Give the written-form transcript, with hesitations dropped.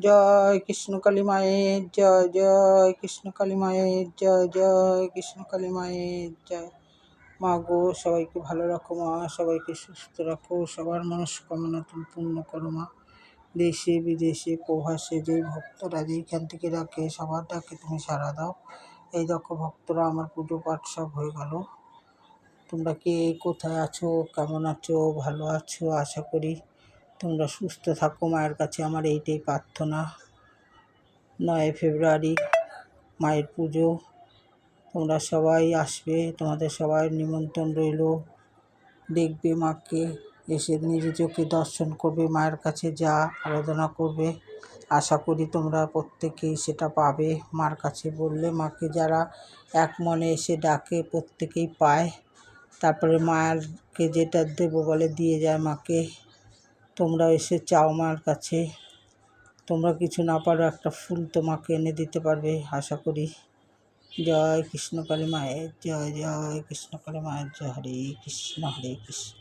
জয় কৃষ্ণকালী মায়ের জয়, জয় কৃষ্ণকালী মায়ের জয়, জয় কৃষ্ণকালী মায়ের জয়। মা গো, সবাইকে ভালো রাখো মা, সবাইকে সুস্থ রাখো, সবার মনস্কামনা তুমি পূর্ণ করো মা। দেশে বিদেশে প্রবাসে যেই ভক্তরা যেইখান থেকে ডাকে সবার ডাকে তুমি সাড়া দাও। এই দেখো ভক্তরা, আমার পুজো পাঠ সব হয়ে গেল। তোমরা কে কোথায় আছো, কেমন আছো, ভালো আছো? আশা করি তোমরা সুস্থ থাকো। মায়ের কাছে আমার এইটাই প্রার্থনা। 9 ফেব্রুয়ারি মায়ের পুজো, তোমরা সবাই আসবে, তোমাদের সবাই নিমন্ত্রণ রইল। দেখবে মাকে, এসে নিজে চোখে দর্শন করবে, মায়ের কাছে যা আরাধনা করবে। আশা করি তোমরা প্রত্যেকেই সেটা পাবে। মার কাছে বললে, মাকে যারা এক মনে এসে ডাকে প্রত্যেকেই পায়। তারপরে মাকে যেটা দেবো বলে দিয়ে যায় মাকে। তোমরা এসে চাও মার কাছে, তোমরা কিছু না পারো একটা ফুল তোমাকে এনে দিতে পারবে আশা করি। জয় কৃষ্ণকালী মায়ের জয়, জয় কৃষ্ণকালী মায়ের জয়। হরে কৃষ্ণ, হরে কৃষ্ণ।